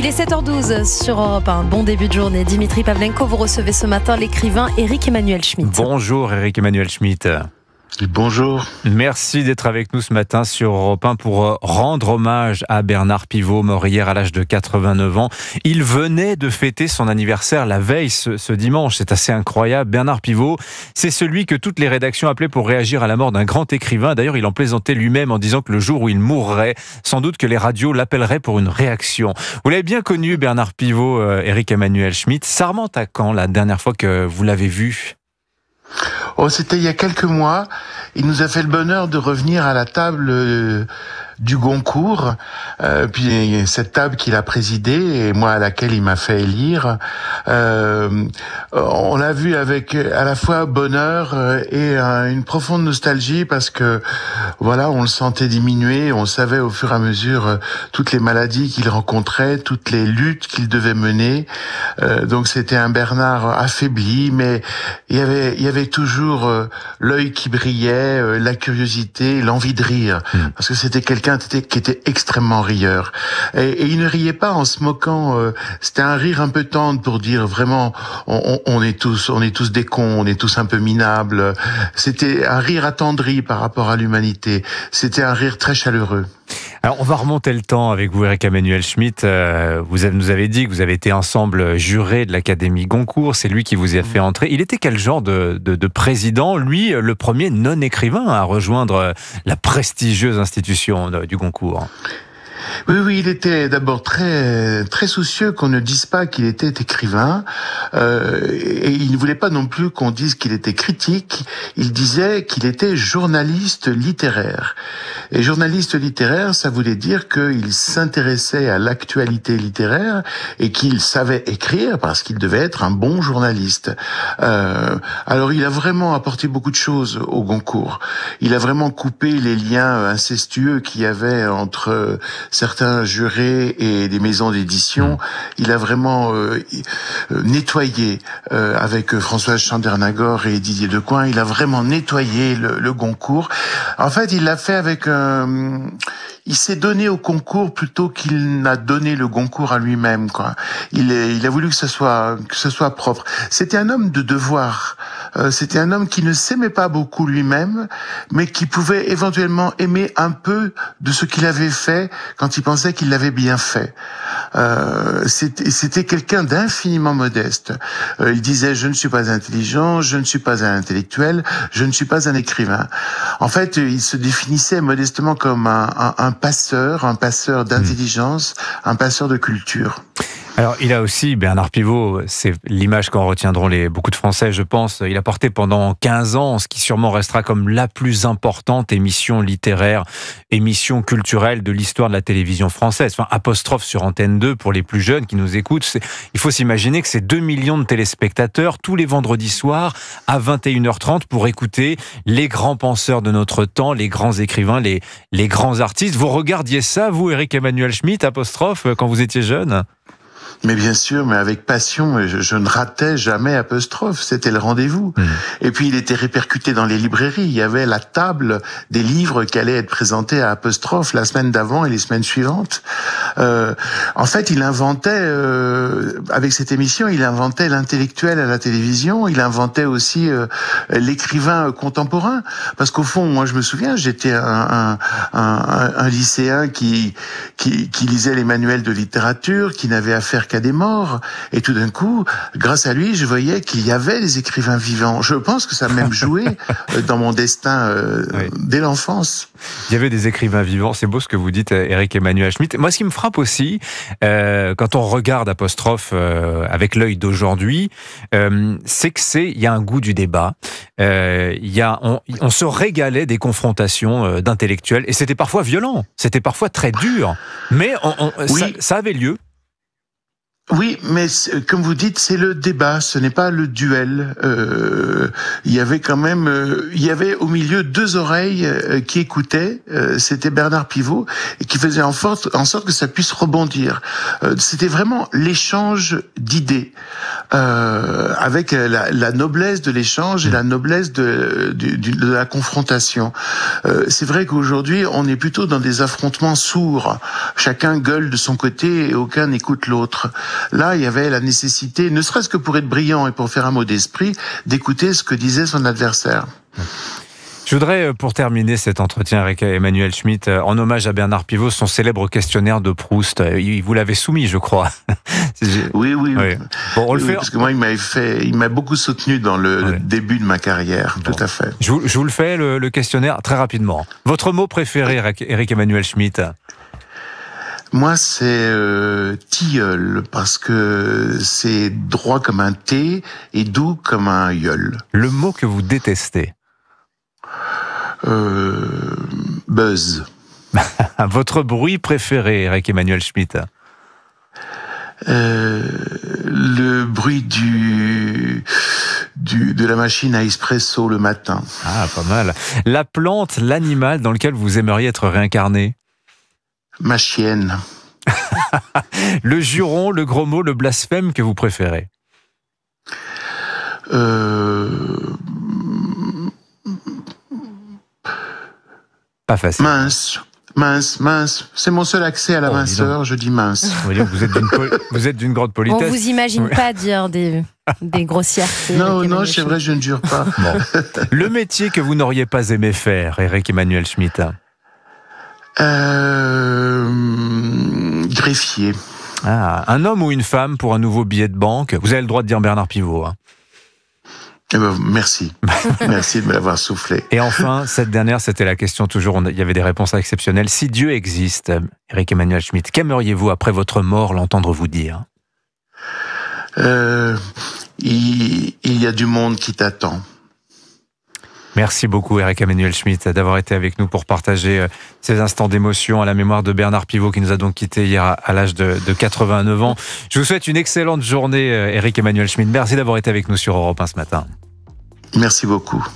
Il est 7h12 sur Europe 1. Bon début de journée. Dimitri Pavlenko, vous recevez ce matin l'écrivain Éric-Emmanuel Schmitt. Bonjour Éric-Emmanuel Schmitt. Bonjour. Merci d'être avec nous ce matin sur Europe 1 pour rendre hommage à Bernard Pivot, mort hier à l'âge de 89 ans. Il venait de fêter son anniversaire la veille ce dimanche. C'est assez incroyable. Bernard Pivot, c'est celui que toutes les rédactions appelaient pour réagir à la mort d'un grand écrivain. D'ailleurs, il en plaisantait lui-même en disant que le jour où il mourrait, sans doute que les radios l'appelleraient pour une réaction. Vous l'avez bien connu, Bernard Pivot, Éric-Emmanuel Schmitt. Ça remonte à quand, la dernière fois que vous l'avez vu ? C'était il y a quelques mois. Il nous a fait le bonheur de revenir à la table du Goncourt, puis cette table qu'il a présidée et moi à laquelle il m'a fait élire. On l'a vu avec à la fois bonheur et une profonde nostalgie parce que voilà, on le sentait diminuer, on savait au fur et à mesure toutes les maladies qu'il rencontrait, toutes les luttes qu'il devait mener. Donc c'était un Bernard affaibli, mais il y avait toujours l'œil qui brillait, la curiosité, l'envie de rire, parce que c'était quelqu'un qui était extrêmement rieur. Et il ne riait pas en se moquant. C'était un rire un peu tendre pour dire vraiment, on est tous des cons, on est tous un peu minables. C'était un rire attendri par rapport à l'humanité. C'était un rire très chaleureux. Alors, on va remonter le temps avec vous, Éric-Emmanuel Schmitt. Vous nous avez dit que vous avez été ensemble juré de l'Académie Goncourt. C'est lui qui vous a fait entrer. Il était quel genre de président ? Lui, le premier non-écrivain à rejoindre la prestigieuse institution du Goncourt. Oui, il était d'abord très très soucieux qu'on ne dise pas qu'il était écrivain, et il ne voulait pas non plus qu'on dise qu'il était critique. Il disait qu'il était journaliste littéraire. Et journaliste littéraire, ça voulait dire qu'il s'intéressait à l'actualité littéraire et qu'il savait écrire parce qu'il devait être un bon journaliste. Alors il a vraiment apporté beaucoup de choses au Goncourt. Il a vraiment coupé les liens incestueux qu'il y avait entre certains jurés et des maisons d'édition. Il a vraiment nettoyé avec Françoise Chandernagor et Didier Decoing. Il a vraiment nettoyé le Goncourt. En fait, il l'a fait avec il s'est donné au concours plutôt qu'il n'a donné le Goncourt à lui-même, quoi. Il a voulu que ce soit propre. C'était un homme de devoir. C'était un homme qui ne s'aimait pas beaucoup lui-même, mais qui pouvait éventuellement aimer un peu de ce qu'il avait fait quand il pensait qu'il l'avait bien fait. C'était quelqu'un d'infiniment modeste. Il disait: je ne suis pas intelligent, je ne suis pas un intellectuel, je ne suis pas un écrivain. En fait, il se définissait modestement comme un passeur d'intelligence, un passeur de culture. Alors, il a aussi, Bernard Pivot, c'est l'image qu'en retiendront beaucoup de Français, je pense. Il a porté pendant 15 ans ce qui sûrement restera comme la plus importante émission littéraire, émission culturelle de l'histoire de la télévision française. Enfin, apostrophe sur Antenne 2 pour les plus jeunes qui nous écoutent. Il faut s'imaginer que c'est 2 millions de téléspectateurs tous les vendredis soirs à 21h30 pour écouter les grands penseurs de notre temps, les grands écrivains, les grands artistes. Vous regardiez ça, vous, Éric-Emmanuel Schmitt, apostrophe, quand vous étiez jeune ? Mais bien sûr, mais avec passion, je ne ratais jamais apostrophe, c'était le rendez-vous. Et puis il était répercuté dans les librairies, il y avait la table des livres qui allaient être présentés à apostrophe la semaine d'avant et les semaines suivantes. En fait, il inventait, avec cette émission, il inventait l'intellectuel à la télévision, il inventait aussi l'écrivain contemporain. Parce qu'au fond, moi je me souviens, j'étais un lycéen qui lisait les manuels de littérature, qui n'avait affaire qu'à des morts, et tout d'un coup, grâce à lui, je voyais qu'il y avait des écrivains vivants. Je pense que ça a même joué dans mon destin dès l'enfance. Il y avait des écrivains vivants, c'est beau ce que vous dites, Éric-Emmanuel Schmitt. Moi, ce qui me frappe aussi, quand on regarde apostrophe avec l'œil d'aujourd'hui, c'est qu'il y a un goût du débat. On se régalait des confrontations d'intellectuels, et c'était parfois violent, c'était parfois très dur, mais ça avait lieu. Oui, mais comme vous dites, c'est le débat, ce n'est pas le duel. Il y avait quand même, il y avait au milieu deux oreilles qui écoutaient. C'était Bernard Pivot et qui faisait en sorte que ça puisse rebondir. C'était vraiment l'échange d'idées, avec la noblesse de l'échange et la noblesse de la confrontation. C'est vrai qu'aujourd'hui, on est plutôt dans des affrontements sourds. Chacun gueule de son côté et aucun n'écoute l'autre. Là, il y avait la nécessité, ne serait-ce que pour être brillant et pour faire un mot d'esprit, d'écouter ce que disait son adversaire. Je voudrais, pour terminer cet entretien avec Emmanuel Schmitt, en hommage à Bernard Pivot, son célèbre questionnaire de Proust. Vous l'avez soumis, je crois. Oui. Bon, on le fait. Parce que moi, il m'a beaucoup soutenu dans le début de ma carrière. Bon. Tout à fait. Je vous le fais, le questionnaire, très rapidement. Votre mot préféré, Éric Emmanuel Schmitt? Moi, c'est tilleul, parce que c'est droit comme un T et doux comme un yeul. Le mot que vous détestez? Buzz. Votre bruit préféré, Éric Emmanuel Schmitt? Le bruit de la machine à espresso le matin. Ah, pas mal. La plante, l'animal dans lequel vous aimeriez être réincarné? Ma chienne. Le juron, le gros mot, le blasphème que vous préférez? Pas facile. Mince. C'est mon seul accès à la minceur, je dis mince. Vous êtes d'une grande politesse. On vous imagine pas dire des grossièretés. Non, c'est vrai, je ne jure pas. Bon. Le métier que vous n'auriez pas aimé faire, Éric Emmanuel Schmitt? Greffier. Ah, un homme ou une femme pour un nouveau billet de banque? Vous avez le droit de dire Bernard Pivot. Hein. Merci. Merci de me l'avoir soufflé. Et enfin, cette dernière, c'était la question toujours, il y avait des réponses exceptionnelles. Si Dieu existe, Éric Emmanuel Schmitt, qu'aimeriez-vous après votre mort l'entendre vous dire? Il y a du monde qui t'attend. Merci beaucoup Éric Emmanuel Schmitt d'avoir été avec nous pour partager ces instants d'émotion à la mémoire de Bernard Pivot qui nous a donc quittés hier à l'âge de 89 ans. Je vous souhaite une excellente journée Éric Emmanuel Schmitt. Merci d'avoir été avec nous sur Europe 1 ce matin. Merci beaucoup.